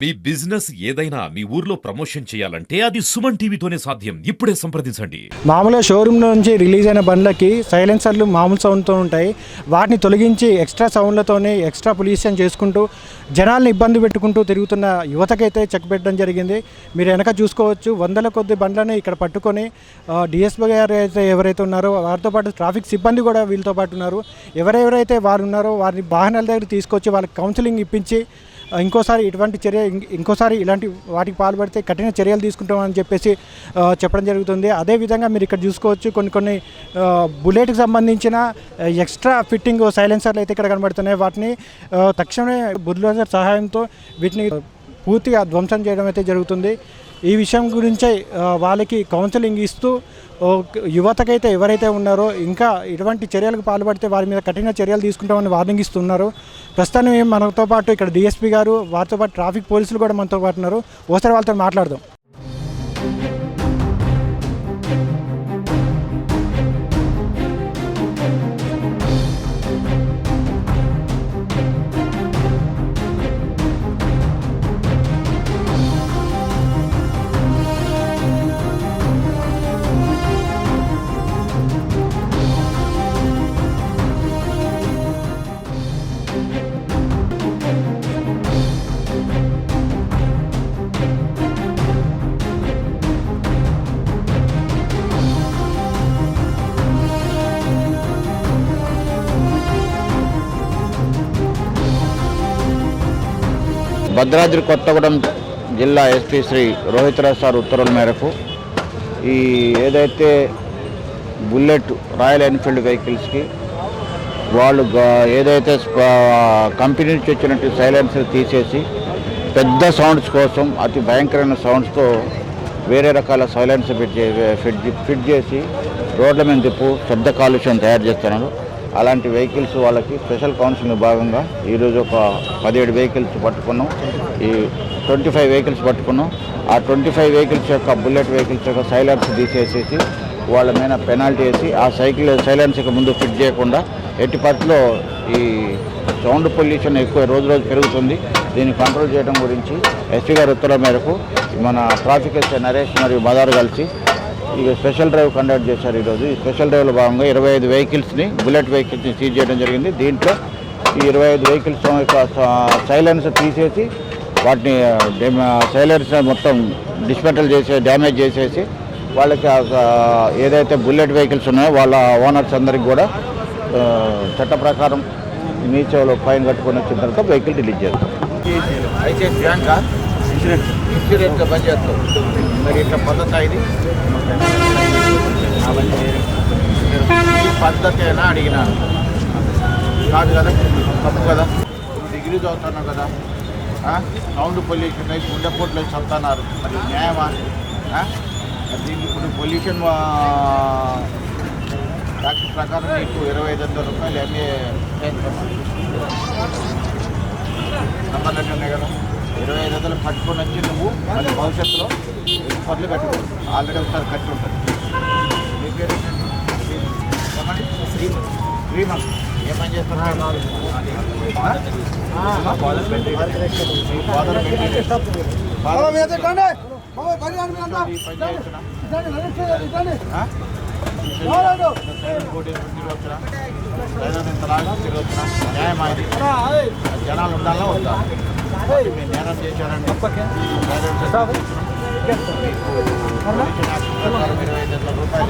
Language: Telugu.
మీ బిజినెస్ ఏదైనా మీ ఊర్లో ప్రమోషన్ చేయాలంటే అది సుమన్ టీవీతోనే సాధ్యం. ఇప్పుడే సంప్రదించండి. మామూలుగా షోరూమ్ నుంచి రిలీజ్ అయిన బండ్లకి సైలెన్సర్లు మామూలు సౌండ్తో ఉంటాయి. వాటిని తొలగించి ఎక్స్ట్రా సౌండ్లతోనే ఎక్స్ట్రా పొల్యూషన్ చేసుకుంటూ జనాల్ని ఇబ్బంది పెట్టుకుంటూ తిరుగుతున్న యువతకైతే చెక్ పెట్టడం జరిగింది. మీరు వెనక చూసుకోవచ్చు, వందల కొద్ది బండ్లని ఇక్కడ పట్టుకొని డిఎస్పీ గారు అయితే ఎవరైతే ఉన్నారో వారితో పాటు ట్రాఫిక్ సిబ్బంది కూడా వీళ్ళతో పాటు ఉన్నారు. ఎవరెవరైతే వారు ఉన్నారో వారిని వాహనాల దగ్గర తీసుకొచ్చి వాళ్ళకి కౌన్సిలింగ్ ఇప్పించి ఇంకోసారి ఇలాంటి వాటికి పాల్పడితే కఠిన చర్యలు తీసుకుంటామని చెప్పేసి చెప్పడం జరుగుతుంది. అదేవిధంగా మీరు ఇక్కడ చూసుకోవచ్చు, కొన్ని బుల్లెట్కి సంబంధించిన ఎక్స్ట్రా ఫిట్టింగ్ సైలెన్సర్లు అయితే ఇక్కడ కనబడుతున్నాయి. వాటిని తక్షణమే బుల్డోజర్ సహాయంతో వీటిని పూర్తిగా ధ్వంసం చేయడం అయితే జరుగుతుంది. ఈ విషయం గురించే వాళ్ళకి కౌన్సిలింగ్ ఇస్తూ యువతకైతే ఎవరైతే ఉన్నారో ఇంకా ఇటువంటి చర్యలకు పాల్పడితే వారి మీద కఠిన చర్యలు తీసుకుంటామని వార్నింగ్ ఇస్తున్నారు. ప్రస్తుతం మనతో పాటు ఇక్కడ డిఎస్పీ గారు, వారితో పాటు ట్రాఫిక్ పోలీసులు కూడా మనతో పాటు ఉన్నారు. ఒకసారి వాళ్ళతో మాట్లాడదాం. భద్రాద్రి కొత్తగూడెం జిల్లా ఎస్పీ శ్రీ రోహితరాజ్ సార్ ఉత్తర్వుల మేరకు ఈ ఏదైతే బుల్లెట్ రాయల్ ఎన్ఫీల్డ్ వెహికల్స్కి వాళ్ళు ఏదైతే కంపెనీ నుంచి వచ్చినట్టు సైలెన్సర్ తీసేసి పెద్ద సౌండ్స్ కోసం అతి భయంకరమైన సౌండ్స్తో వేరే రకాల సైలెన్సర్ ఫిట్ చేసి రోడ్ల మీద తిప్పు శబ్ద కాలుష్యం తయారు చేస్తున్నారు. అలాంటి వెహికల్స్ వాళ్ళకి స్పెషల్ కౌన్సిలింగ్ భాగంగా ఈరోజు ఒక 17 వెహికల్స్ పట్టుకున్నాం. ఈ 25 వెహికల్స్ పట్టుకున్నాం. ఆ 25 వెహికల్స్ యొక్క బుల్లెట్ వెహికల్స్ యొక్క సైలెన్స్ తీసేసేసి వాళ్ళ మీద పెనాల్టీ వేసి ఆ సైలెన్స్కి ముందు ఫిట్ చేయకుండా ఎట్టి పరిస్థితుల్లో ఈ సౌండ్ పొల్యూషన్ ఎక్కువ రోజు పెరుగుతుంది. దీన్ని కంట్రోల్ చేయడం గురించి ఎస్పీ గారి ఉత్తర్వుల మేరకు మన ట్రాఫిక్ ఎస్ఐ నరేష్ మరియు మదార్ కలిసి ఇక స్పెషల్ డ్రైవ్ కండక్ట్ చేశారు. ఈరోజు ఈ స్పెషల్ డ్రైవ్లో భాగంగా 25 వెహికల్స్ని బుల్లెట్ వెహికల్స్ని సీజ్ చేయడం జరిగింది. దీంట్లో ఈ 25 వెహికల్స్ యొక్క సైలెన్స్ తీసేసి వాటిని సైలెన్స్ మొత్తం డిస్మెంటల్ డ్యామేజ్ చేసేసి వాళ్ళకి ఏదైతే బుల్లెట్ వెహికల్స్ ఉన్నాయో వాళ్ళ ఓనర్స్ అందరికి కూడా చట్ట ప్రకారం మీసేవలో ఫైన్ కట్టుకొని వచ్చిన తర్వాత వెహికల్ రిలీజ్ చేస్తాం. అయితే ఇన్సూరెన్స్ పనిచేస్తాం. మరి ఇట్లా పద్ధతి ఇది ఈ పద్ధతి అయినా అడిగినాను కాదు కదా, తప్పు కదా. డిగ్రీ చదువుతున్నావు కదా, సౌండ్ పొల్యూషన్ అయితే గుండెపోట్లు చదువుతున్నారు, మరి న్యాయమా? దీనికి ఇప్పుడు పొల్యూషన్ యాక్ట్ ప్రకారం నీకు 25,000 రూపాయలు ఎంఏ సంబంధాలు ఉన్నాయి కదా. 25,000 కట్టుకొని వచ్చి నువ్వు మళ్ళీ భవిష్యత్తులో పనులు కట్టుకో. ఆల్రెడీ ఒకసారి కట్టి ఉంటుంది. మీ పేరు శ్రీమంత్. ఏ పని చేస్తున్నారు? జనాలు ఉండాలా వద్దా? మీరు నేరం చేశారండి. 25,000 రూపాయలు